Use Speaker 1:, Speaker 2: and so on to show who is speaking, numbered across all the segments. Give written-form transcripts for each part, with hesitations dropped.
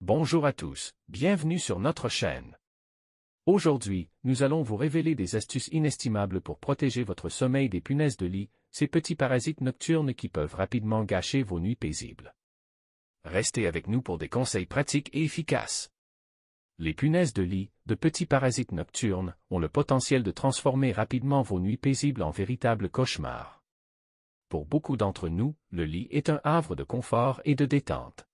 Speaker 1: Bonjour à tous, bienvenue sur notre chaîne. Aujourd'hui, nous allons vous révéler des astuces inestimables pour protéger votre sommeil des punaises de lit, ces petits parasites nocturnes qui peuvent rapidement gâcher vos nuits paisibles. Restez avec nous pour des conseils pratiques et efficaces. Les punaises de lit, de petits parasites nocturnes, ont le potentiel de transformer rapidement vos nuits paisibles en véritables cauchemars. Pour beaucoup d'entre nous, le lit est un havre de confort et de détente.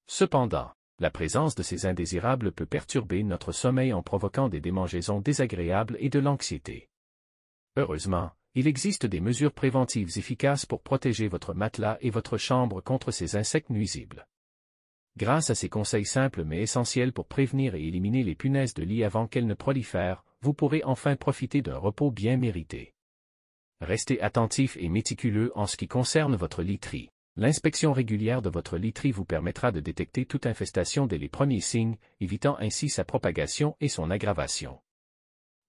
Speaker 1: Cependant, la présence de ces indésirables peut perturber notre sommeil en provoquant des démangeaisons désagréables et de l'anxiété. Heureusement, il existe des mesures préventives efficaces pour protéger votre matelas et votre chambre contre ces insectes nuisibles. Grâce à ces conseils simples mais essentiels pour prévenir et éliminer les punaises de lit avant qu'elles ne prolifèrent, vous pourrez enfin profiter d'un repos bien mérité. Restez attentif et méticuleux en ce qui concerne votre literie. L'inspection régulière de votre literie vous permettra de détecter toute infestation dès les premiers signes, évitant ainsi sa propagation et son aggravation.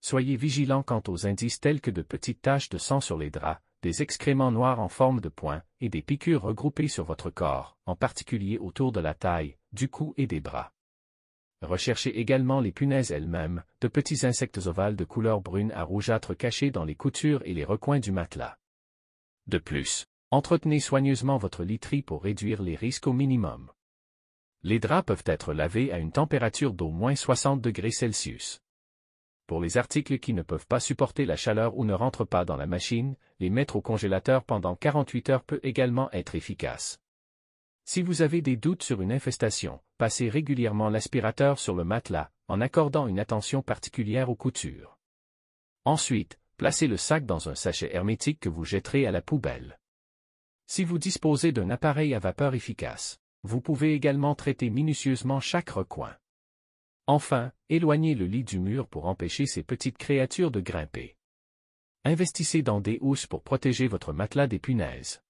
Speaker 1: Soyez vigilants quant aux indices tels que de petites taches de sang sur les draps, des excréments noirs en forme de points et des piqûres regroupées sur votre corps, en particulier autour de la taille, du cou et des bras. Recherchez également les punaises elles-mêmes, de petits insectes ovales de couleur brune à rougeâtre cachés dans les coutures et les recoins du matelas. De plus, entretenez soigneusement votre literie pour réduire les risques au minimum. Les draps peuvent être lavés à une température d'au moins 60 degrés Celsius. Pour les articles qui ne peuvent pas supporter la chaleur ou ne rentrent pas dans la machine, les mettre au congélateur pendant 48 heures peut également être efficace. Si vous avez des doutes sur une infestation, passez régulièrement l'aspirateur sur le matelas, en accordant une attention particulière aux coutures. Ensuite, placez le sac dans un sachet hermétique que vous jetterez à la poubelle. Si vous disposez d'un appareil à vapeur efficace, vous pouvez également traiter minutieusement chaque recoin. Enfin, éloignez le lit du mur pour empêcher ces petites créatures de grimper. Investissez dans des housses pour protéger votre matelas des punaises.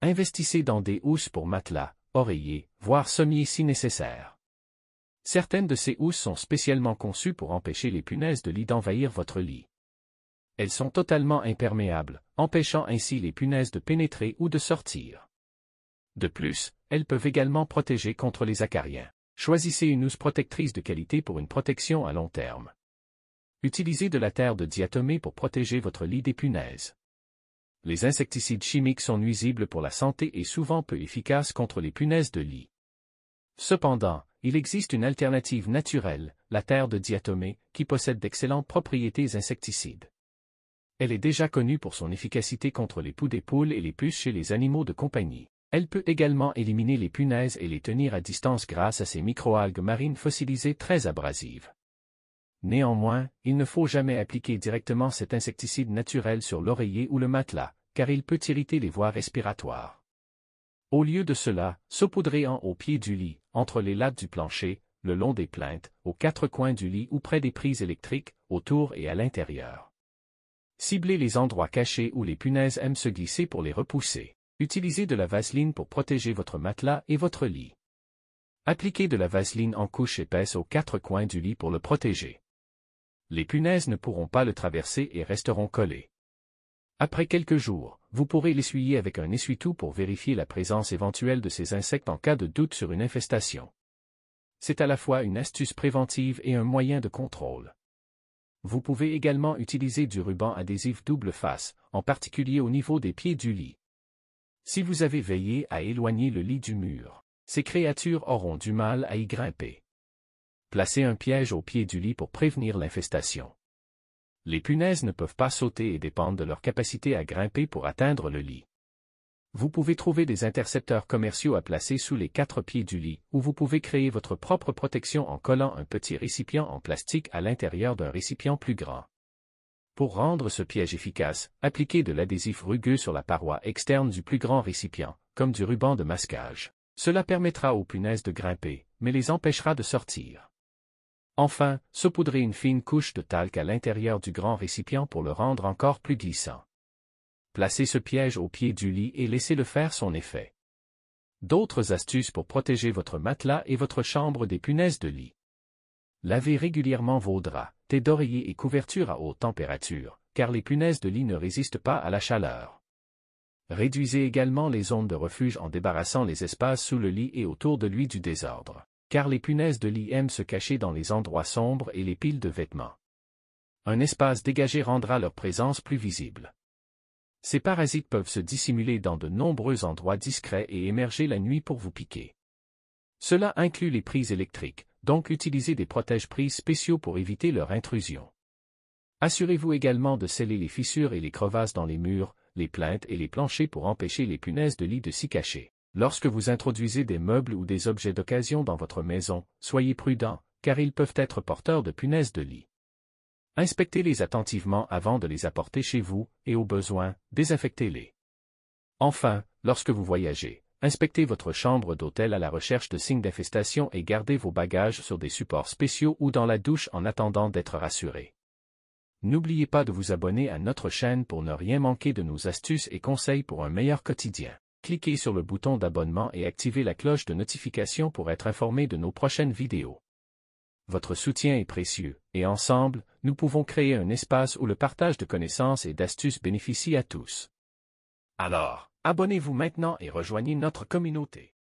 Speaker 1: Investissez dans des housses pour matelas, oreillers, voire sommiers si nécessaire. Certaines de ces housses sont spécialement conçues pour empêcher les punaises de lit d'envahir votre lit. Elles sont totalement imperméables, empêchant ainsi les punaises de pénétrer ou de sortir. De plus, elles peuvent également protéger contre les acariens. Choisissez une housse protectrice de qualité pour une protection à long terme. Utilisez de la terre de diatomée pour protéger votre lit des punaises. Les insecticides chimiques sont nuisibles pour la santé et souvent peu efficaces contre les punaises de lit. Cependant, il existe une alternative naturelle, la terre de diatomée, qui possède d'excellentes propriétés insecticides. Elle est déjà connue pour son efficacité contre les poux des poules et les puces chez les animaux de compagnie. Elle peut également éliminer les punaises et les tenir à distance grâce à ses microalgues marines fossilisées très abrasives. Néanmoins, il ne faut jamais appliquer directement cet insecticide naturel sur l'oreiller ou le matelas, car il peut irriter les voies respiratoires. Au lieu de cela, saupoudrez au pied du lit, entre les lattes du plancher, le long des plinthes, aux quatre coins du lit ou près des prises électriques, autour et à l'intérieur. Ciblez les endroits cachés où les punaises aiment se glisser pour les repousser. Utilisez de la vaseline pour protéger votre matelas et votre lit. Appliquez de la vaseline en couche épaisse aux quatre coins du lit pour le protéger. Les punaises ne pourront pas le traverser et resteront collées. Après quelques jours, vous pourrez l'essuyer avec un essuie-tout pour vérifier la présence éventuelle de ces insectes en cas de doute sur une infestation. C'est à la fois une astuce préventive et un moyen de contrôle. Vous pouvez également utiliser du ruban adhésif double face, en particulier au niveau des pieds du lit. Si vous avez veillé à éloigner le lit du mur, ces créatures auront du mal à y grimper. Placez un piège au pied du lit pour prévenir l'infestation. Les punaises ne peuvent pas sauter et dépendent de leur capacité à grimper pour atteindre le lit. Vous pouvez trouver des intercepteurs commerciaux à placer sous les quatre pieds du lit, ou vous pouvez créer votre propre protection en collant un petit récipient en plastique à l'intérieur d'un récipient plus grand. Pour rendre ce piège efficace, appliquez de l'adhésif rugueux sur la paroi externe du plus grand récipient, comme du ruban de masquage. Cela permettra aux punaises de grimper, mais les empêchera de sortir. Enfin, saupoudrez une fine couche de talc à l'intérieur du grand récipient pour le rendre encore plus glissant. Placez ce piège au pied du lit et laissez-le faire son effet. D'autres astuces pour protéger votre matelas et votre chambre des punaises de lit. Lavez régulièrement vos draps, têtes d'oreiller et couvertures à haute température, car les punaises de lit ne résistent pas à la chaleur. Réduisez également les zones de refuge en débarrassant les espaces sous le lit et autour de lui du désordre. car les punaises de lit aiment se cacher dans les endroits sombres et les piles de vêtements. Un espace dégagé rendra leur présence plus visible. Ces parasites peuvent se dissimuler dans de nombreux endroits discrets et émerger la nuit pour vous piquer. Cela inclut les prises électriques, donc utilisez des protège-prises spéciaux pour éviter leur intrusion. Assurez-vous également de sceller les fissures et les crevasses dans les murs, les plinthes et les planchers pour empêcher les punaises de lit de s'y cacher. Lorsque vous introduisez des meubles ou des objets d'occasion dans votre maison, soyez prudent, car ils peuvent être porteurs de punaises de lit. Inspectez-les attentivement avant de les apporter chez vous, et au besoin, désinfectez-les. Enfin, lorsque vous voyagez, inspectez votre chambre d'hôtel à la recherche de signes d'infestation et gardez vos bagages sur des supports spéciaux ou dans la douche en attendant d'être rassuré. N'oubliez pas de vous abonner à notre chaîne pour ne rien manquer de nos astuces et conseils pour un meilleur quotidien. Cliquez sur le bouton d'abonnement et activez la cloche de notification pour être informé de nos prochaines vidéos. Votre soutien est précieux, et ensemble, nous pouvons créer un espace où le partage de connaissances et d'astuces bénéficie à tous. Alors, abonnez-vous maintenant et rejoignez notre communauté.